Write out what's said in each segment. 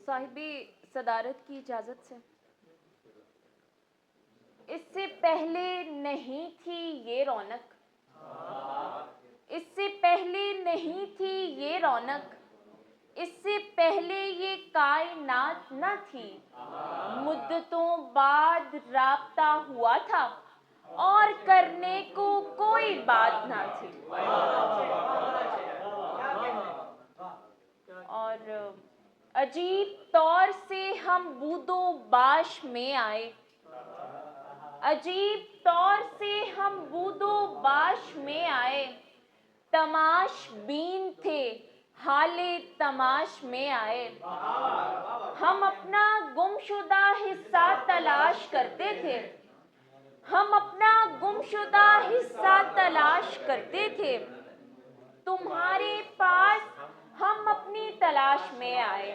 साहिबी सदारत की इजाज़त से। इससे पहले नहीं थी ये रौनक, इससे पहले नहीं थी ये रौनक, इससे पहले ये कायनात न थी। मुद्दतों बाद राब्ता हुआ था और करने को कोई बात ना थी। और अजीब तौर से हम बूदो बाश में आए, अजीब तौर से हम बूदो बाश में आए। तमाश बीन थे हाले तमाश में आए। हम अपना गुमशुदा हिस्सा तलाश करते थे, हम अपना गुमशुदा हिस्सा तलाश करते थे। तुम्हारे पास हम अपनी तलाश में आए।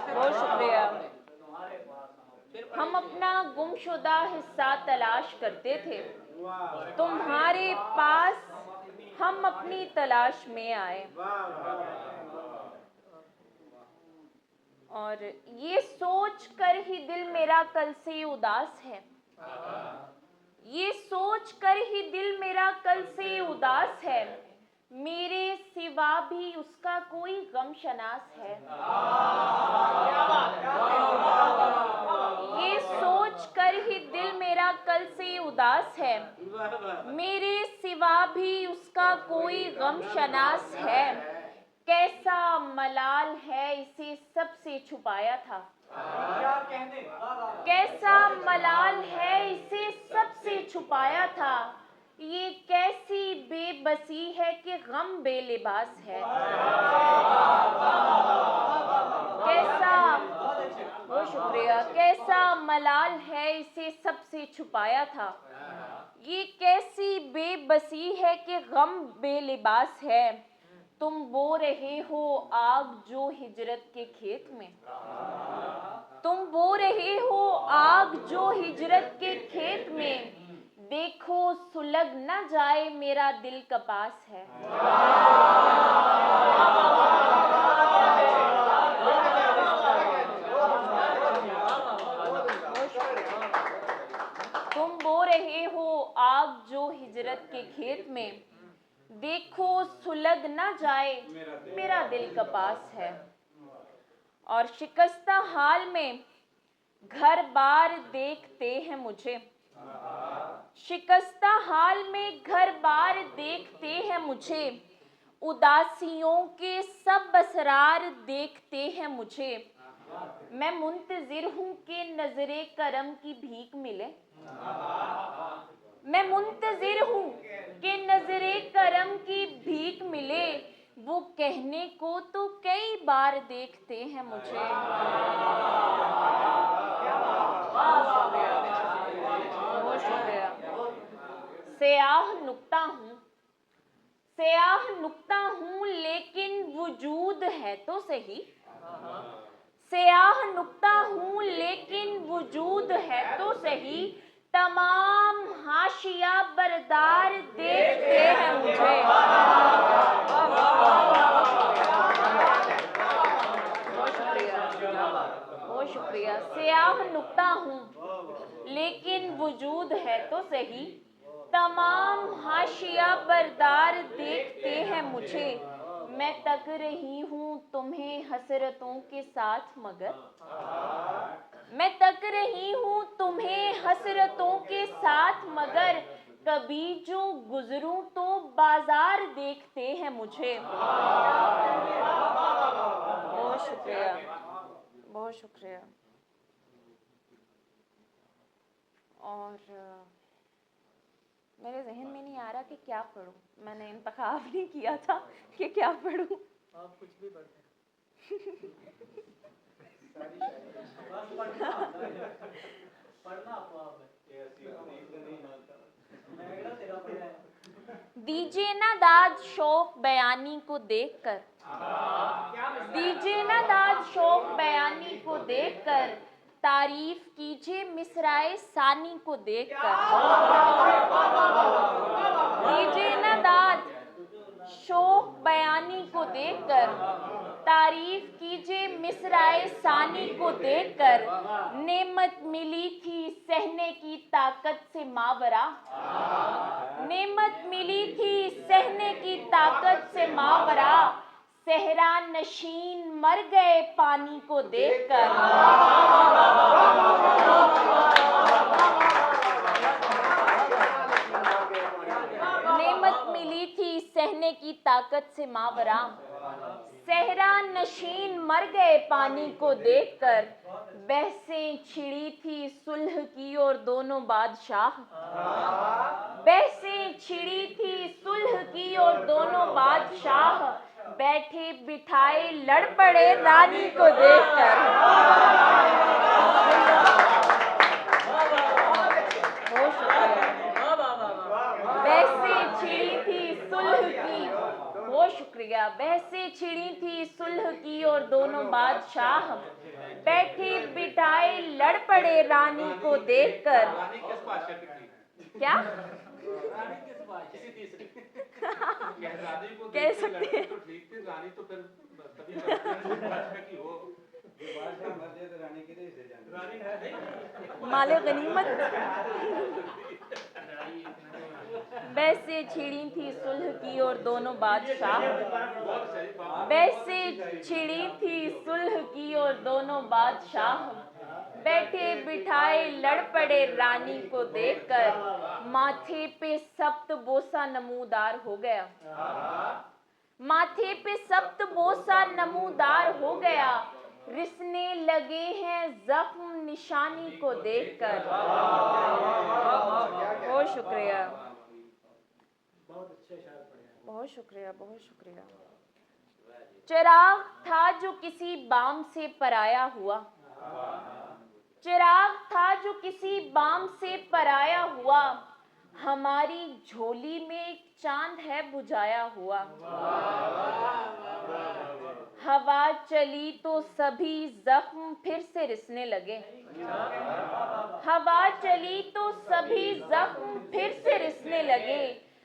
बहुत शुक्रिया। हम अपना गुमशुदा हिस्सा तलाश करते थे, तुम्हारे पास हम अपनी तलाश में आए। और ये सोच कर ही दिल मेरा कल से उदास है, ये सोच कर ही दिल मेरा कल से उदास है। मेरे सिवा भी उसका कोई गम शनास है। ये सोच कर ही दिल मेरा कल से उदास है। मेरे सिवा भी उसका कोई गम शनास है। कैसा मलाल है इसे सबसे छुपाया था, कैसा मलाल है इसे सबसे छुपाया था। ये कैसी बेबसी है कि गम बेलिबास है। कैसा, बहुत शुक्रिया। कैसा मलाल है इसे सबसे छुपाया था। ये कैसी बेबसी है कि गम बेलिबास है। तुम बो रहे हो आग जो हिजरत के खेत में, तुम बो रहे हो आग जो हिजरत के खेत में। देखो सुलग न जाए मेरा दिल कपास है। तुम बो रहे हो आग जो हिजरत के खेत में। देखो सुलग न जाए मेरा दिल कपास है। और शिकस्ता हाल में घर बार देखते हैं मुझे, शिकस्ता हाल में घर बार देखते हैं मुझे। उदासियों के सब असरार देखते हैं मुझे। मैं मुंतजिर हूँ कि नजरे करम की भीख मिले, मैं मुंतजिर हूँ कि नजरे करम की भीख मिले। वो कहने को तो कई बार देखते हैं मुझे। बहुत शुक्रिया। सयाह नुक्ता हूँ, सयाह नुक्ता हूँ लेकिन वजूद है तो सही। सयाह नुक्ता हूँ लेकिन वजूद है तो सही। तमाम हाशिया बरदार देखते हैं मुझे। बहुत शुक्रिया, बहुत शुक्रिया। सयाह नुक्ता हूँ लेकिन वजूद है तो सही। तमाम हाशिया बरदार देखते हैं मुझे। मैं तक रही हूँ तुम्हें हसरतों के साथ मगर, मैं तक रही हूँ तुम्हें हसरतों के साथ मगर। कभी जो गुजरूं तो बाजार देखते हैं मुझे। बहुत शुक्रिया, बहुत शुक्रिया। और मेरे जहन में नहीं आ रहा कि क्या पढूं। मैंने इंतखाब नहीं किया था कि क्या पढूं। आप कुछ भी पढ़ दीजिए ना दाद शौक बयानी को देखकर, दीजिए ना दाद शौक बयानी को देखकर। तारीफ कीजिए मिसराए सानी को देखकर। दीजिए ना दाद शौक बयानी को देखकर, तारीफ कीजिए मिसराए सानी को देखकर। नेमत मिली थी सहने की ताकत से मावरा, नेमत मिली थी सहने की ताकत से मावरा। सहरा नशीन मर गए पानी को देखकर। नेमत मिली थी सहने की ताकत से मावरा, सहरा नशीन मर गए पानी को देखकर। बहसें छिड़ी थी सुलह की और दोनों बादशाह, बहसें छिड़ी थी सुलह की और दोनों बादशाह। बैठे बिठाए लड़ पड़े रानी को देखकर। बहसें छिड़ी थी सुलह की, बहुत शुक्रिया। बहसें छिड़ी थी सुलह की और दोनों बादशाह। बैठे बिठाए लड़ पड़े रानी को देखकर। क्या कह सकते हैं? माले गनीमत। बैसे छिड़ी थी सुलह की और दोनों बादशाह, बैसे छिड़ी थी सुलह की और दोनों बादशाह। बैठे बिठाए लड़ पड़े रानी को देखकर। माथे पे सप्त बोसा नमूदार हो गया, माथे पे सप्त बोसा नमूदार हो गया। रिसने लगे हैं जख्म निशानी को देखकर। बहुत शुक्रिया, बहुत शुक्रिया, बहुत शुक्रिया। चिराग था जो किसी बाम से पराया हुआ, चिराग था जो किसी बाम से पराया हुआ। हमारी झोली में एक चांद है बुझाया हुआ। हवा चली तो सभी जख्म फिर से रिसने लगे, हवा चली तो सभी जख्म फिर से रिसने लगे।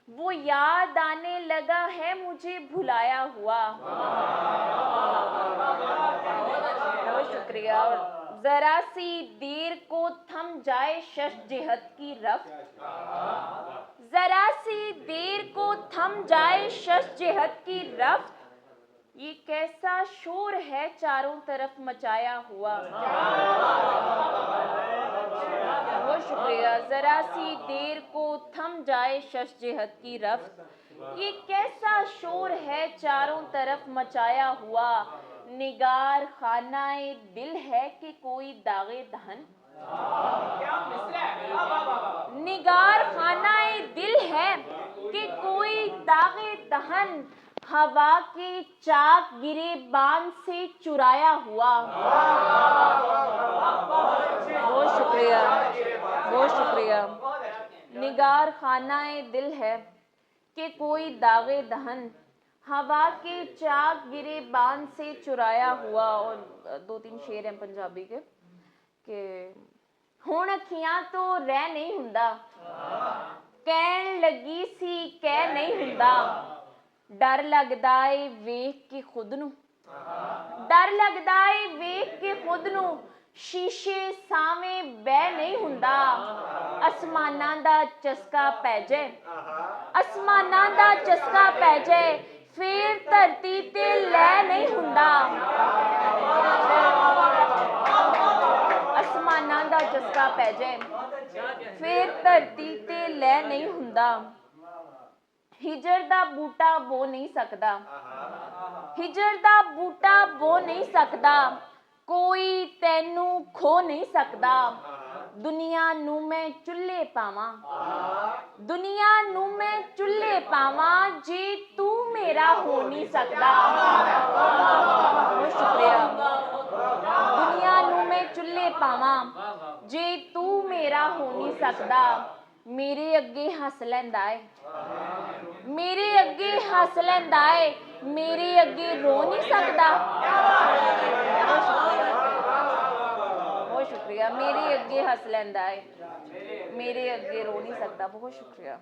वो याद आने लगा है मुझे भुलाया हुआ। बहुत शुक्रिया। जरा सी देर को थम जाए शश-जिहद की रफ्त, जरा सी देर को थम जाए शश-जिहद की रफ्त। ये कैसा शोर है चारों तरफ मचाया हुआ। बहुत शुक्रिया। जरा सी देर को थम जाए शश-जिहद की रफ्त। ये कैसा शोर है चारों तरफ मचाया हुआ। निगार खानाए दिल है कि कोई दागे दहन, निगार खानाए दिल है कि कोई दागे दहन। हवा के चाक गिरे बांध से चुराया हुआ। बहुत शुक्रिया, बहुत शुक्रिया। निगार खानाए दिल है कि कोई दागे दहन। हवा के चाक गिरे बांध से चुराया हुआ। और 2-3 शेर हैं पंजाबी के कि हुण अखियां तो रह नहीं हुंदा, कहन लगी सी कह नहीं हुंदा। डर लगदा ए वेख के खुद नू, डर लगदा ए वेख के खुद नू। शीशे सावें बह नहीं हुंदा। आसमानां दा चस्का पै जाए, आसमानां दा चस्का पै जाए। फिर धरती ते लै नहीं हुंदा। आसमानां दा चस्का पै जाए, फिर धरती ते लै नहीं हुंदा। हिजर दा बूटा बो नहीं सकदा, हिजर दा बूटा बो नहीं सकदा। कोई तैनू खो नहीं सकदा। दुनिया नू मैं चुल्ले पावां, दुनिया नू मैं चुल्ले पावां। जे तू मेरा हो नहीं सकदा। बहुत शुक्रिया। दुनिया नू मैं चुल्ले पावां, जे तू मेरा हो नहीं सकदा। मेरे अगे हस लैंदा है, मेरे अगे हस लैंदा है, मेरे अगे रो नहीं सकदा। बहुत शुक्रिया। मेरे अगे हस लैंदा है, मेरे अगे रो नहीं सकदा। बहुत शुक्रिया।